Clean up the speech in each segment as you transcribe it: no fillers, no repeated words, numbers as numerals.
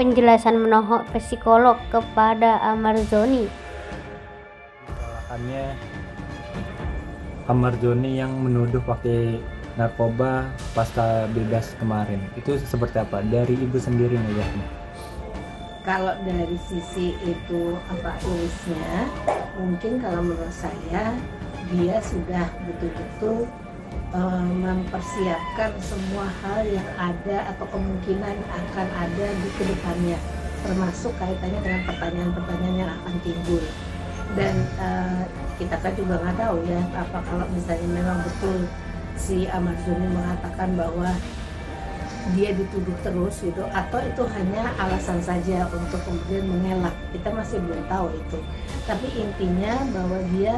penjelasan menohok psikolog kepada Ahmad Zhoni. Kesalahannya Ahmad Zhoni yang menuduh pakai narkoba pasca bebas kemarin, itu seperti apa dari ibu sendiri melihatnya? Kalau dari sisi itu irisnya, mungkin kalau menurut saya dia sudah betul-betul mempersiapkan semua hal yang ada atau kemungkinan akan ada di kedepannya, termasuk kaitannya dengan pertanyaan-pertanyaan yang akan timbul. Dan kita kan juga nggak tahu ya, apa kalau misalnya memang betul si Ahmad Zhoni mengatakan bahwa dia dituduh terus gitu, atau itu hanya alasan saja untuk kemudian mengelak. Kita masih belum tahu itu. Tapi intinya bahwa dia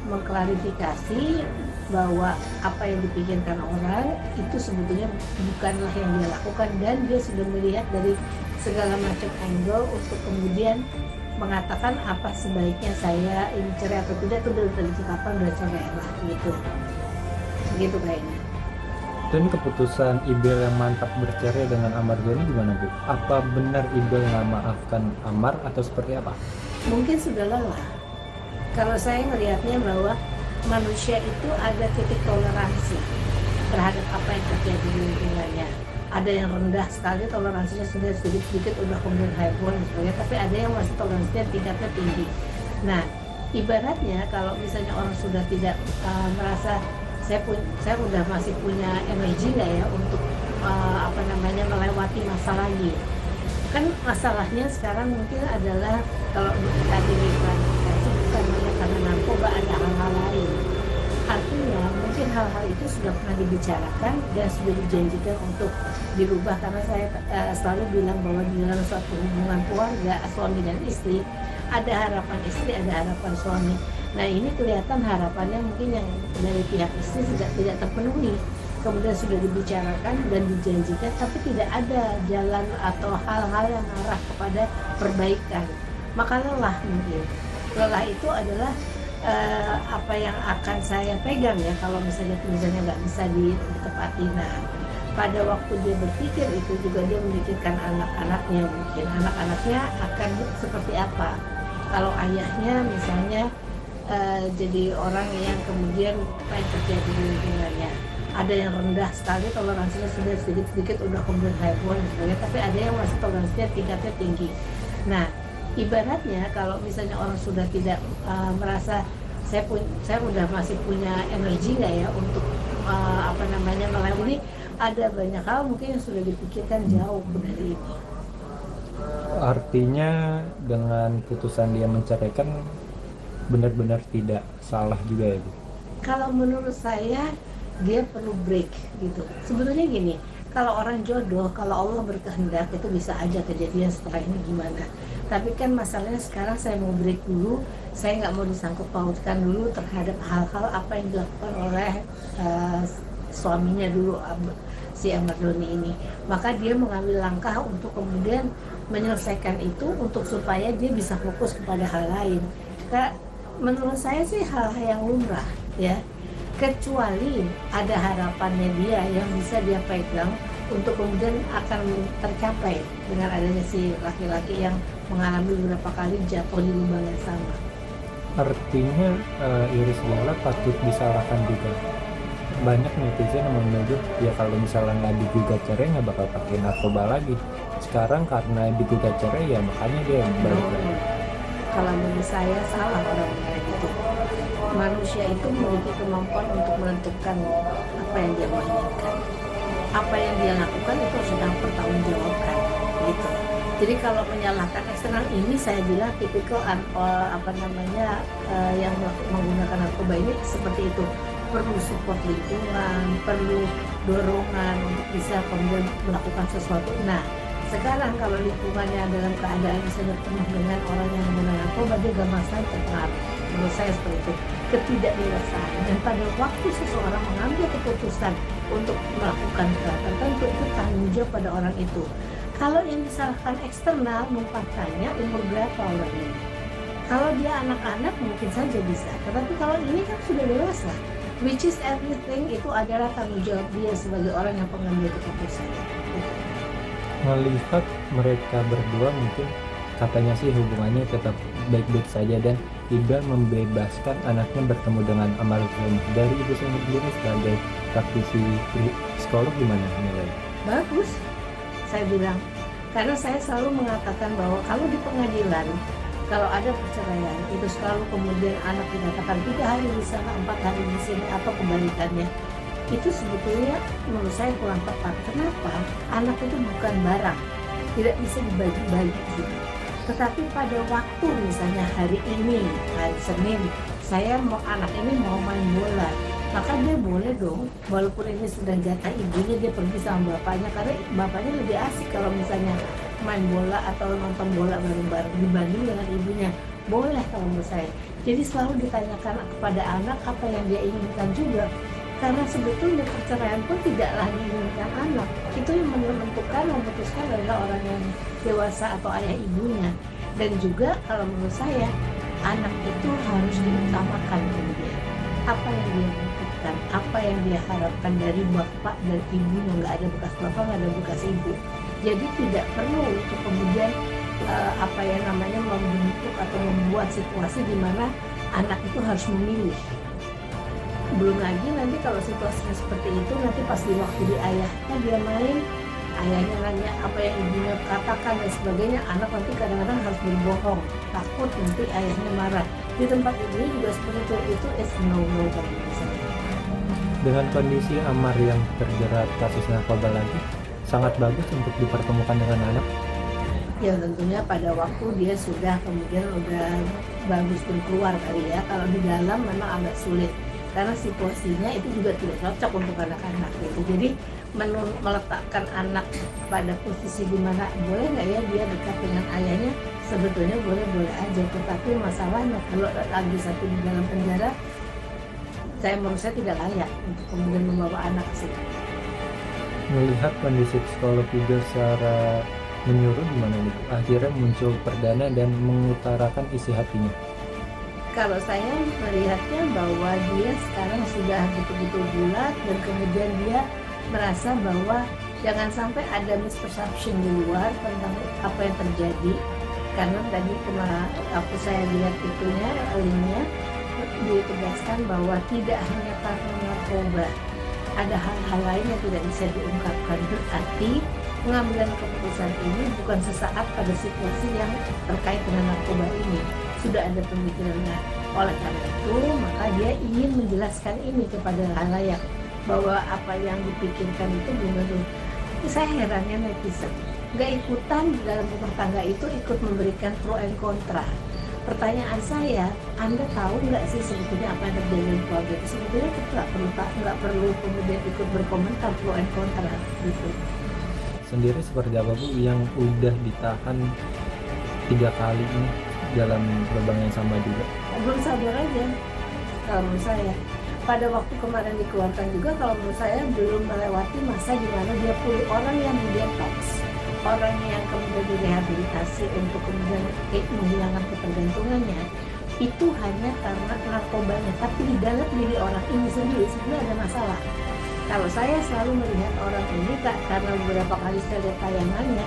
mengklarifikasi bahwa apa yang dipikirkan orang itu sebetulnya bukanlah yang dia lakukan, dan dia sudah melihat dari segala macam angle untuk kemudian mengatakan apa sebaiknya saya ini cerai atau tidak, itu dari kapan udah cerai lah gitu kayaknya. Dan keputusan Ibel yang mantap bercerai dengan Ahmad Zhoni gimana Bu? Apa benar Ibel nggak maafkan Ahmad atau seperti apa? Mungkin sudah lelah. Kalau saya melihatnya bahwa manusia itu ada titik toleransi terhadap apa yang terjadi di lingkungannya. Ada yang rendah sekali toleransinya, sudah sedikit-sedikit udah kemudian heboh dan sebagainya, tapi ada yang masih toleransinya tingkatnya tinggi. Nah, ibaratnya kalau misalnya orang sudah tidak merasa saya udah masih punya energi nggak ya untuk melewati masa lagi. Kan masalahnya sekarang mungkin adalah kalau tadi diklarifikasi bukan hanya karena narkoba, ada hal-hal lain. Artinya mungkin hal-hal itu sudah pernah dibicarakan dan sudah dijanjikan untuk dirubah, karena saya selalu bilang bahwa di dalam suatu hubungan keluarga suami dan istri ada harapan istri, ada harapan suami. Nah ini kelihatan harapannya mungkin yang dari pihak istri tidak terpenuhi, kemudian sudah dibicarakan dan dijanjikan, tapi tidak ada jalan atau hal-hal yang arah kepada perbaikan. Maka lelah mungkin. Lelah itu adalah apa yang akan saya pegang ya kalau misalnya tulisannya nggak bisa ditepati. Nah pada waktu dia berpikir itu juga dia memikirkan anak-anaknya, mungkin anak-anaknya akan seperti apa kalau ayahnya misalnya jadi orang yang kemudian apa yang terjadi di lingkungannya. Ada yang rendah sekali toleransinya, sudah sedikit-sedikit udah kemudian heboh dan sebagainya, tapi ada yang masih toleransinya tingkatnya tinggi. Nah ibaratnya kalau misalnya orang sudah tidak merasa saya udah masih punya energi nggak ya untuk melewati, ada banyak hal mungkin yang sudah dipikirkan jauh dari ini. Artinya dengan putusan dia menceraikan benar-benar tidak salah juga ya Bu? Kalau menurut saya dia perlu break gitu. Sebetulnya gini, kalau orang jodoh, kalau Allah berkehendak itu bisa aja kejadian setelah ini gimana. Tapi kan masalahnya sekarang saya mau break dulu, saya nggak mau disangkut pautkan dulu terhadap hal-hal apa yang dilakukan oleh suaminya dulu, si Ahmad Zhoni ini. Maka dia mengambil langkah untuk kemudian menyelesaikan itu untuk supaya dia bisa fokus kepada hal lain. Menurut saya sih hal yang lumrah ya, kecuali ada harapannya dia yang bisa dia pegang untuk kemudian akan tercapai dengan adanya si laki-laki yang mengalami beberapa kali jatuh di lubang yang sama. Artinya Iris Bella patut disalahkan juga. Banyak netizen yang menuduh ya kalau misalnya nggak digugat cerai nggak bakal pakai narkoba lagi. Sekarang karena digugat cerai ya makanya dia balik lagi. Kalau menurut saya salah orang kayak gitu. Manusia itu memiliki kemampuan untuk menentukan apa yang dia inginkan. Apa yang dia lakukan itu sedang bertanggungjawabkan gitu. Jadi kalau menyalahkan eksternal ini saya bilang tipikal yang menggunakan narkoba ini seperti itu. Perlu support lingkungan, perlu dorongan untuk bisa kemudian melakukan sesuatu. Nah sekarang kalau lingkungannya dalam keadaan misalnya penuh dengan orang yang menggunakan narkoba, dia gampang sekali terpengaruh. Menurut saya seperti itu, ketidakdewasaan. Dan pada waktu seseorang mengambil keputusan untuk melakukan kejahatan, tentu itu tanggung jawab pada orang itu. Kalau yang disalahkan eksternal, numpakannya umur berapa orang ini? Kalau dia anak-anak mungkin saja bisa, tetapi kalau ini kan sudah dewasa, which is everything itu adalah tanggung jawab dia sebagai orang yang pengambil keputusan. Melihat mereka berdua mungkin katanya sih hubungannya tetap baik-baik saja dan tidak membebaskan anaknya bertemu dengan almarhum. Dari ibu sendiri sebagai praktisi psikolog gimana nilai? Bagus, saya bilang. Karena saya selalu mengatakan bahwa kalau di pengadilan, kalau ada perceraian, itu selalu kemudian anak dikatakan 3 hari di sana, 4 hari di sini, atau kebalikannya. Itu sebetulnya menurut saya kurang tepat. Kenapa? Anak itu bukan barang, tidak bisa dibagi-bagi gitu. Tetapi pada waktu misalnya hari ini, hari Senin, saya mau anak ini mau main bola, maka dia boleh dong, walaupun ini sudah jatah ibunya, dia pergi sama bapaknya, karena bapaknya lebih asik kalau misalnya main bola atau nonton bola bareng-bareng dibanding dengan ibunya. Boleh kalau menurut saya. Jadi selalu ditanyakan kepada anak apa yang dia inginkan juga, karena sebetulnya perceraian pun tidaklah diinginkan anak. Itu yang menentukan, memutuskan adalah orang yang dewasa atau ayah ibunya. Dan juga kalau menurut saya, anak itu harus diutamakan kemudian. Apa yang dia butuhkan, apa yang dia harapkan dari bapak dan ibunya, nggak ada bekas bapak, nggak ada bekas ibu. Jadi tidak perlu untuk kemudian membentuk atau membuat situasi di mana anak itu harus memilih. Belum lagi nanti kalau situasinya seperti itu, nanti pas di waktu di ayahnya dia main, ayahnya nanya apa yang ibunya katakan dan sebagainya, anak nanti kadang-kadang harus berbohong, takut nanti ayahnya marah. Di tempat ini juga seperti itu is no-no bagi saya. Dengan kondisi Amar yang terjerat kasus narkoba lagi, sangat bagus untuk dipertemukan dengan anak. Ya tentunya pada waktu dia sudah kemudian udah bagus keluar kali ya. Kalau di dalam memang agak sulit karena situasinya itu juga tidak cocok untuk anak-anak gitu. Jadi meletakkan anak pada posisi di mana boleh nggak ya dia dekat dengan ayahnya, sebetulnya boleh-boleh aja. Tetapi masalahnya kalau lagi satu di dalam penjara, menurut saya tidak layak untuk kemudian membawa anak ke sini. Melihat kondisi psikolog juga secara menyeluruh gimana nih? Akhirnya muncul perdana dan mengutarakan isi hatinya. Kalau saya melihatnya bahwa dia sekarang sudah betul-betul bulat dan kemudian dia merasa bahwa jangan sampai ada misperception di luar tentang apa yang terjadi, karena tadi saya lihat itunya linknya ditegaskan bahwa tidak hanya karena narkoba, ada hal-hal lain yang tidak bisa diungkapkan. Berarti pengambilan keputusan ini bukan sesaat pada situasi yang terkait dengan narkoba ini, sudah ada pemikirannya. Oleh karena itu maka dia ingin menjelaskan ini kepada halayak bahwa apa yang dipikirkan itu benar. Saya herannya netizen nggak ikutan dalam rumah tangga itu ikut memberikan pro and kontra. Pertanyaan saya, Anda tahu nggak sih sebetulnya apa yang terjadi di keluarga itu? Sebetulnya kita nggak perlu kemudian ikut berkomentar pro and kontra gitu. Sendiri seperti apa Bu yang udah ditahan 3 kali ini dalam lubang yang sama juga? Belum sabar aja kalau menurut saya. Pada waktu kemarin dikeluarkan juga kalau menurut saya belum melewati masa di mana dia pulih. Orang yang di detox, orang yang kemudian direhabilitasi untuk kemudian menghilangkan ketergantungannya, itu hanya karena narkobanya. Tapi di dalam diri orang ini sendiri sebenarnya ada masalah. Kalau saya selalu melihat orang ini karena beberapa kali saya lihat tayangannya,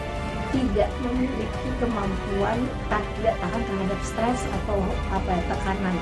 tidak memiliki kemampuan tidak tahan terhadap stres atau tekanan.